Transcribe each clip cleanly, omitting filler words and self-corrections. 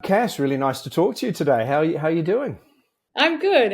Cass, really nice to talk to you today. How are you doing? I'm good.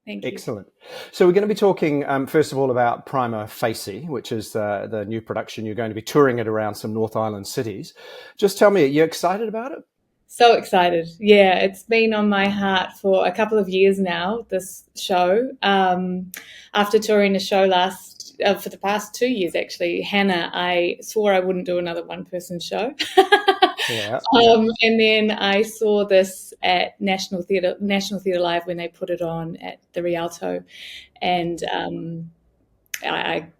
Thank you. Excellent. So we're going to be talking, first of all, about Prima Facie, which is the new production. You're going to be touring it around some North Island cities. Just tell me, are you excited about it? So excited. Yeah, it's been on my heart for a couple of years now, this show. After touring the show for the past 2 years, actually, Hannah, I swore I wouldn't do another one person show. Yeah, yeah. And then I saw this at National Theatre Live when they put it on at the Rialto. And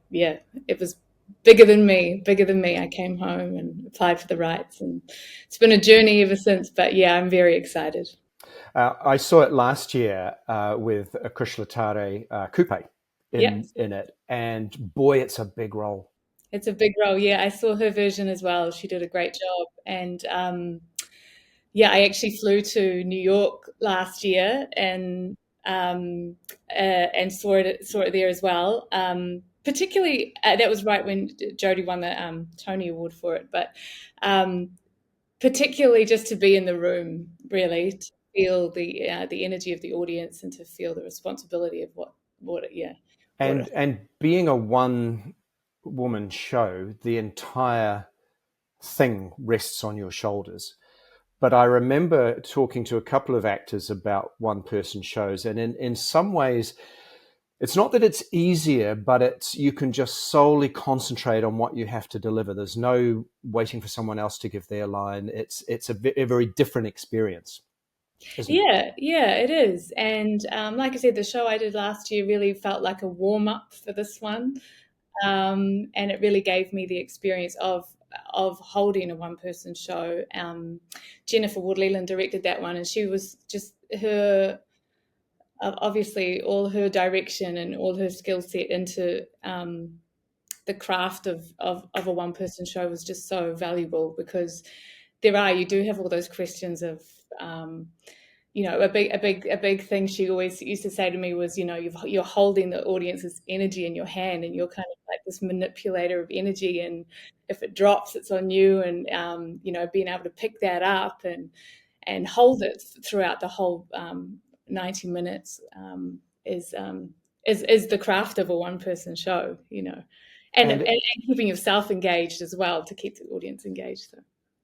yeah, it was bigger than me. I came home and applied for the rights, and it's been a journey ever since. But yeah, I'm very excited. I saw it last year with a Kushlatare Coupe Yeah, in it, and boy, it's a big role. it's a big role. Yeah, I saw her version as well. She did a great job, and yeah, I actually flew to New York last year and saw it there as well. Particularly, that was right when Jodie won the Tony Award for it, but um, particularly just to be in the room, really, to feel the energy of the audience and to feel the responsibility of what brought us. And being a one woman show, the entire thing rests on your shoulders. But I remember talking to a couple of actors about one person shows, and in some ways, it's not that it's easier, but it's you can just solely concentrate on what you have to deliver. There's no waiting for someone else to give their line. It's a very different experience, isn't it? Yeah, it is. And like I said, the show I did last year really felt like a warm up for this one. And it really gave me the experience of holding a one person show. Jennifer Woodleland directed that one, and she was just her obviously all her direction and all her skill set into the craft of a one person show was just so valuable because you do have all those questions of um, a big thing she always used to say to me was, you're holding the audience's energy in your hand, and you're kind of like this manipulator of energy, and if it drops, it's on you, and being able to pick that up and hold it throughout the whole 90 minutes is the craft of a one person show, and And keeping yourself engaged as well to keep the audience engaged. So.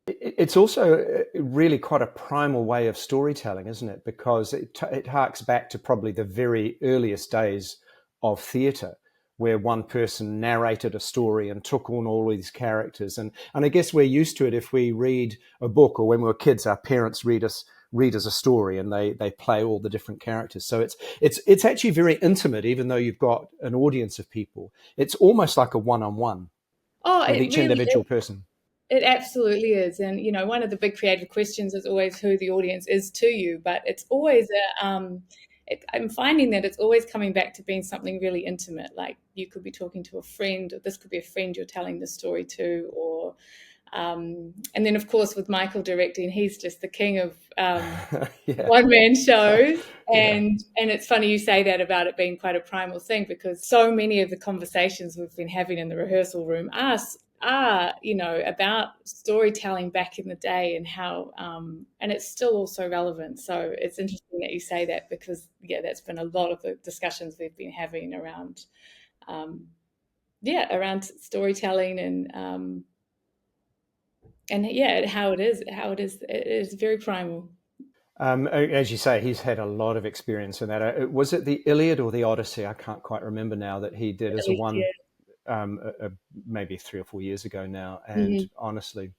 it's also really quite a primal way of storytelling, isn't it? Because it harks back to probably the very earliest days of theatre, where one person narrated a story and took on all these characters. And I guess we're used to it if we read a book, or when we were kids, our parents read us a story, and they play all the different characters. So it's actually very intimate, even though you've got an audience of people. It's almost like a one-on-one Oh, with it each really individual person. It absolutely is. And, one of the big creative questions is always who the audience is to you, but it's always I'm finding that it's always coming back to being something really intimate. Like you could be talking to a friend, or this could be a friend you're telling the story to, and then of course with Michael directing, he's just the king of Yeah, one man shows. yeah. And it's funny you say that about it being quite a primal thing, because so many of the conversations we've been having in the rehearsal room are about storytelling back in the day, and how and it's still also relevant. So it's interesting that you say that, because that's been a lot of the discussions we've been having around around storytelling and it is very primal. As you say, he's had a lot of experience in that. Was it the Iliad or the Odyssey? I can't quite remember now, that he did as a one, Yeah. maybe 3 or 4 years ago now. And Mhm. honestly,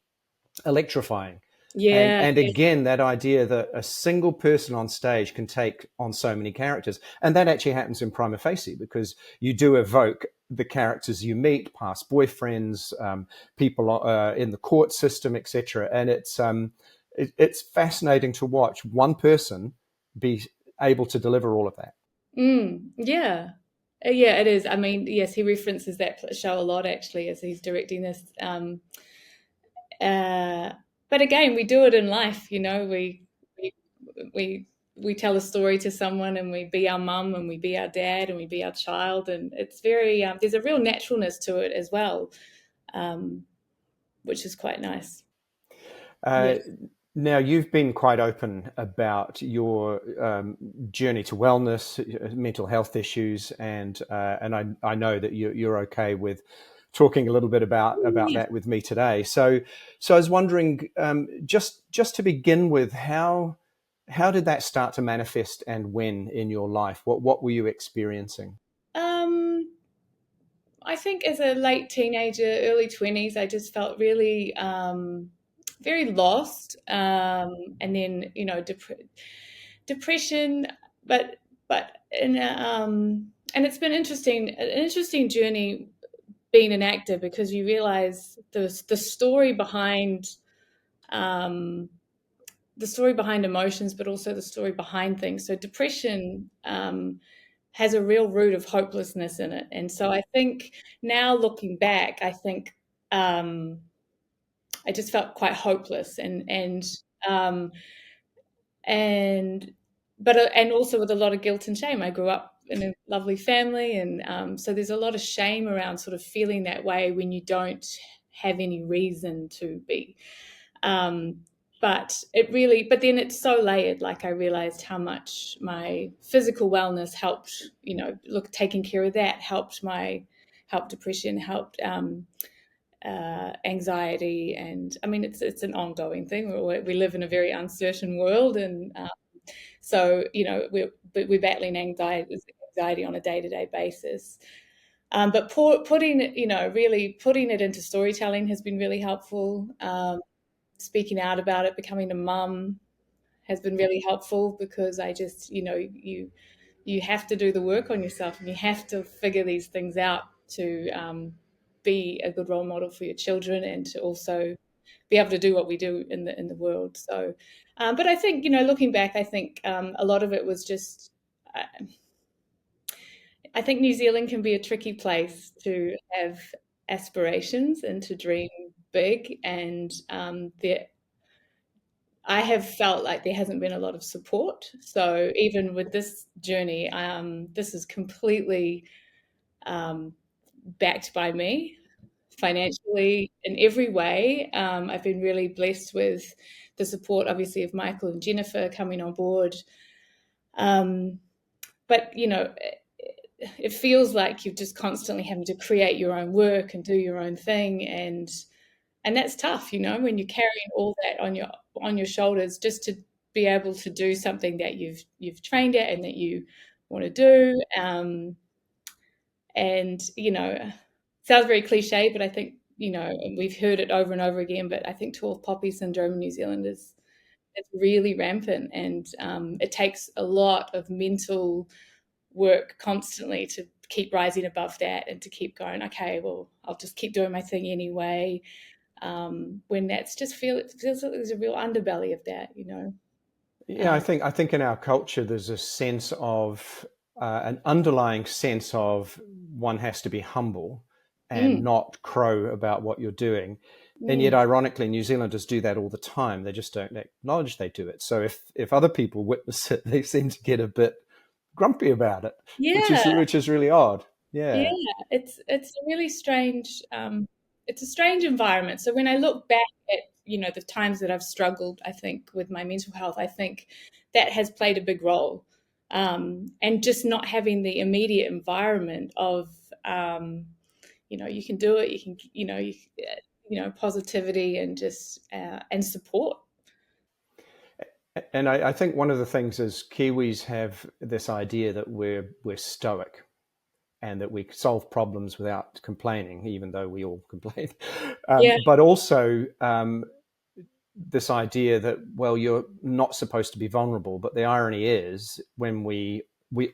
electrifying. And Yeah, and again, that idea that a single person on stage can take on so many characters, and that actually happens in Prima Facie, because you do evoke the characters you meet, past boyfriends, people in the court system, etc. And it's fascinating to watch one person be able to deliver all of that. yeah. Yeah, it is. I mean, yes, he references that show a lot actually as he's directing this. Uh, but again, we do it in life. We we we tell a story to someone, and we be our mum, and we be our dad, and we be our child, and it's very there's a real naturalness to it as well, um, which is quite nice. Uh, Yes. Now, you've been quite open about your journey to wellness, mental health issues, and I know that you're okay with talking a little bit about Yeah. that with me today. So I was wondering, just to begin with, how did that start to manifest, and when in your life? What were you experiencing? Um, I think as a late teenager, early 20s, I just felt really very lost. And then, depression, but but in and it's been an interesting journey being an actor, because you realize the story behind um, the story behind emotions, but also the story behind things. So depression has a real root of hopelessness in it, and so I think now looking back, I think um, I just felt quite hopeless, um, and and also with a lot of guilt and shame. I grew up in a lovely family, and so there's a lot of shame around sort of feeling that way when you don't have any reason to be. Um, but then it's so layered. Like, I realized how much my physical wellness helped. Taking care of that helped depression, helped anxiety, and I mean it's an ongoing thing. We live in a very uncertain world, and so we're battling anxiety on a day to day basis. But putting it, really putting it into storytelling has been really helpful. Speaking out about it, becoming a mum has been really helpful, because I just, you have to do the work on yourself, and you have to figure these things out to be a good role model for your children, and to also be able to do what we do in the world. So, but I think, looking back, I think a lot of it was just. I think New Zealand can be a tricky place to have aspirations and to dream big, and I have felt like there hasn't been a lot of support. So even with this journey, this is completely um, backed by me financially in every way. I've been really blessed with the support, obviously, of Michael and Jennifer coming on board. Um, but it feels like you're just constantly having to create your own work and do your own thing, and that's tough, when you're carrying all that on your shoulders, just to be able to do something that you've trained at and that you want to do. And sounds very cliche, but I think, and we've heard it over and over again, but I think tall poppy syndrome in New Zealand is it's really rampant, and it takes a lot of mental work constantly to keep rising above that, and to keep going, okay, well, I'll just keep doing my thing anyway. When that's just it feels like there's a real underbelly of that. Yeah, Um, I think in our culture there's a sense of an underlying sense of one has to be humble and mm, not crow about what you're doing. And yet, mm. ironically, New Zealanders do that all the time. They just don't acknowledge they do it. So if other people witness it, they seem to get a bit grumpy about it, Yeah, which is really odd. yeah, Yeah. it's a really strange it's a strange environment. So when I look back at the times that I've struggled, I think, with my mental health, I think that has played a big role. And just not having the immediate environment of you can do it, you can positivity, and just and support. And I think one of the things is Kiwis have this idea that we're stoic and that we solve problems without complaining, even though we all complain. Yeah. But also this idea that, well, you're not supposed to be vulnerable. But the irony is, when we're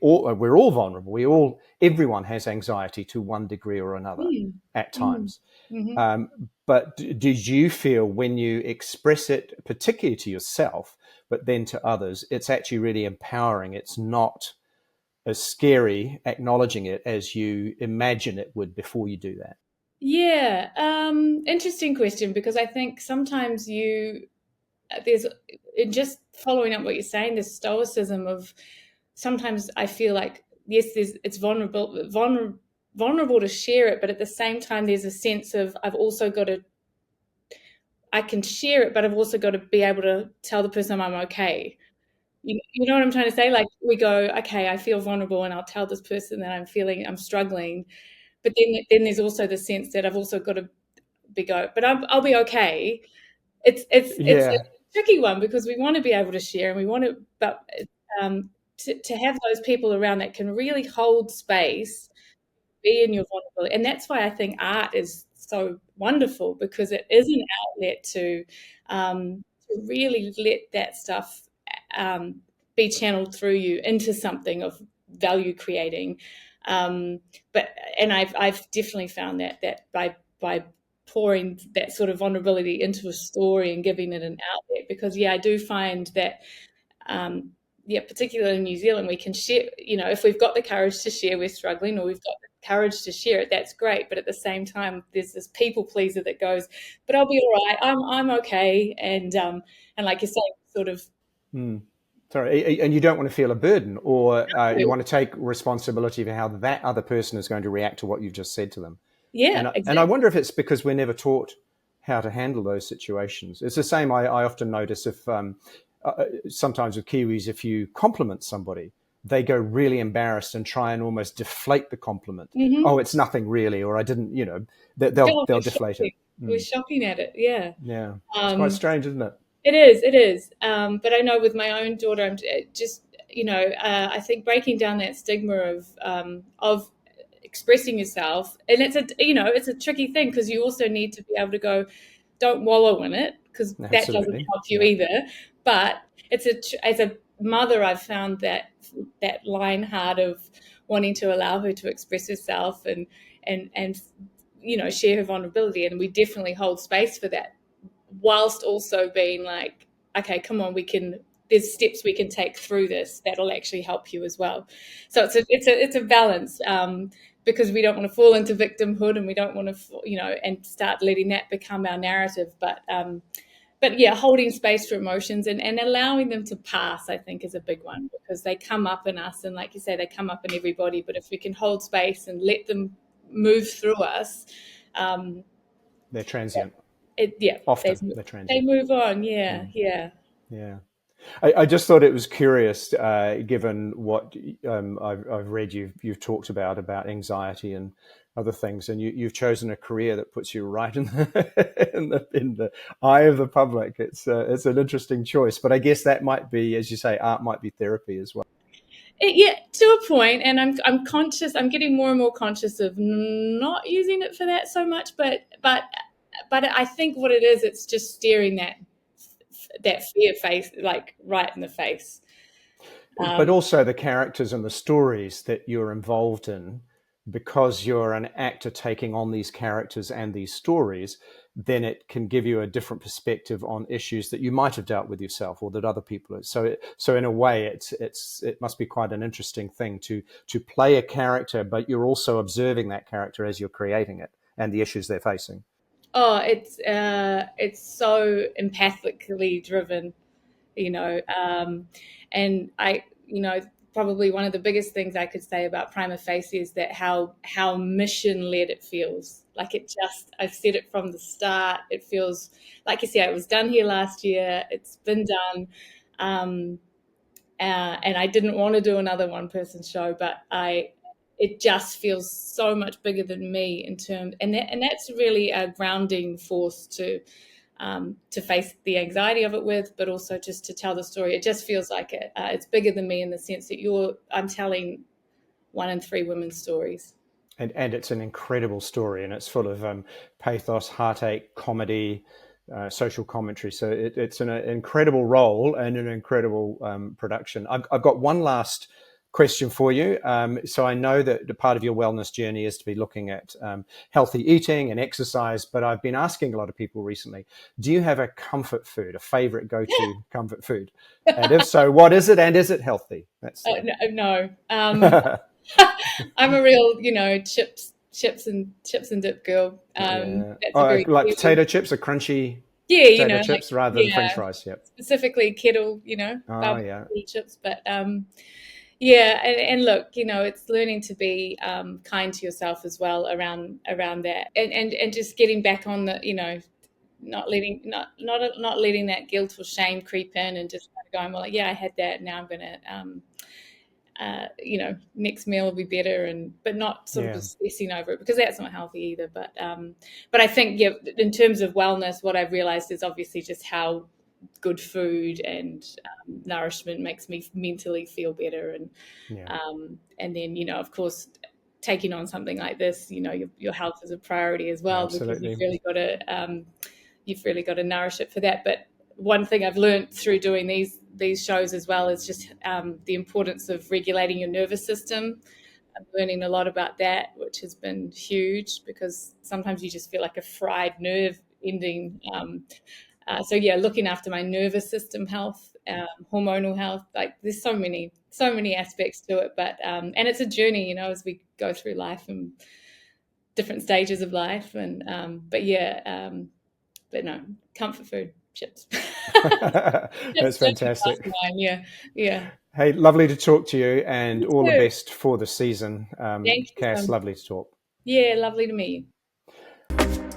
all vulnerable. Everyone has anxiety to one degree or another Mm, at mm, times. mhm. But did you feel when you express it, particularly to yourself, but then to others, it's actually really empowering? It's not as scary acknowledging it as you imagine it would before you do that. Yeah, interesting question, because I think sometimes there's, in just following up what you're saying, this stoicism of, sometimes I feel like, yes, it's vulnerable to share it, but at the same time there's a sense of, I've also got to I can share it, but I've also got to be able to tell the person I'm okay. You know what I'm trying to say? Like we go, okay, I feel vulnerable, and I'll tell this person that I'm struggling. But then there's also the sense that I've also got to but I'll be okay. It's a Yeah. tricky one because we want to be able to share, and we want to, but um, to have those people around that can really hold space, be in your vulnerability. And that's why I think art is so wonderful, because it is an outlet to really let that stuff um, be channeled through you into something of value creating. Um, but and I've definitely found that by pouring that sort of vulnerability into a story and giving it an outlet, because I do find that um, particularly in New Zealand, we can share, if we've got the courage to share we're struggling, or we've got the courage to share it, that's great. But at the same time, there's this people pleaser that goes, but I'll be all right. I'm okay. And like you're saying, sort of, Mm. Sorry, and you don't want to feel a burden, or you want to take responsibility for how that other person is going to react to what you've just said to them. yeah, And I exactly. wonder if it's because we're never taught how to handle those situations. It's the same. I often notice if sometimes with Kiwis, if you compliment somebody, they go really embarrassed and try and almost deflate the compliment. Mm-hmm. Oh, it's nothing really, or I didn't. They'll We're deflate shocking. it. We're Mm. shocking at it. Yeah. Yeah, it's quite Um, strange, isn't it? It is, it is. But I know with my own daughter, I'm just, I think breaking down that stigma of expressing yourself, and it's a tricky thing, because you also need to be able to go, don't wallow in it, because that doesn't Absolutely. help you Yeah. either. But as a mother, I've found that line hard of wanting to allow her to express herself and share her vulnerability, and we definitely hold space for that, whilst also being like, okay, come on, there's steps we can take through this that'll actually help you as well. So it's a balance, because we don't want to fall into victimhood, and we don't want to, and start letting that become our narrative. But yeah, holding space for emotions, and allowing them to pass, I think, is a big one, because they come up in us, and like you say, they come up in everybody. But if we can hold space and let them move through us, um, They're transient. they Often they're they transient. move on. Yeah, Mm. yeah. Yeah. I just thought it was curious, given what I've read you've talked about anxiety and other things, and you've chosen a career that puts you right in the, in the eye of the public. It's an interesting choice, but I guess that might be, as you say, art might be therapy as well. Yeah, to a point, and I'm conscious. I'm getting more and more conscious of not using it for that so much. But I think what it is, it's just staring that fear face, like, right in the face. But Um, also the characters and the stories that you're involved in, because you're an actor taking on these characters and these stories, then it can give you a different perspective on issues that you might have dealt with yourself or that other people have. So in a way, it must be quite an interesting thing to play a character, but you're also observing that character as you're creating it and the issues they're facing. oh, it's so empathically driven, you know. And probably one of the biggest things I could say about Prima Facie is that how mission led it feels. Like, I've said it from the start. It feels like, you see, it was done here last year. It's been done. Um, and I didn't want to do another one person show, but it just feels so much bigger than me in terms, and that's really a grounding force to face the anxiety of it with, but also just to tell the story. It just feels like it's bigger than me, in the sense that I'm telling one in three women's stories. And it's an incredible story, and it's full of pathos, heartache, comedy, social commentary. So it's an incredible role and an incredible production. I've got one last question for you. So I know that the part of your wellness journey is to be looking at healthy eating and exercise, but I've been asking a lot of people recently, do you have a comfort food, a favorite go-to comfort food? And if so, what is it, and is it healthy? That's the... No. I'm a real, chips and dip girl. Yeah. That's a Oh, very like Kiwi. potato chips, a crunchy Yeah, potato like, chips rather than French yeah, fries. Yep. specifically kettle, Oh, yeah. barbecue chips. But yeah, and look, it's learning to be kind to yourself as well around that, and just getting back on the, not letting that guilt or shame creep in, and just kind of going, well, like, yeah, I had that. Now I'm going to, next meal will be better, but not sort of Yeah. obsessing over it, because that's not healthy either. But I think, yeah, in terms of wellness, what I've realized is obviously just how good food and nourishment makes me mentally feel better, Yeah. and then of course, taking on something like this, your health is a priority as well, because Absolutely. you've really got to nourish it for that. But one thing I've learned through doing these shows as well is just the importance of regulating your nervous system. I'm learning a lot about that, which has been huge, because sometimes you just feel like a fried nerve ending. So yeah, looking after my nervous system health, hormonal health, like there's so many aspects to it. But and it's a journey, as we go through life and different stages of life. And but no, comfort food, chips. That's Chips, fantastic. yeah, yeah. Hey, lovely to talk to you, and You all the too. best for the season. Thank you so Cass, much. lovely to talk. Yeah, lovely to meet you.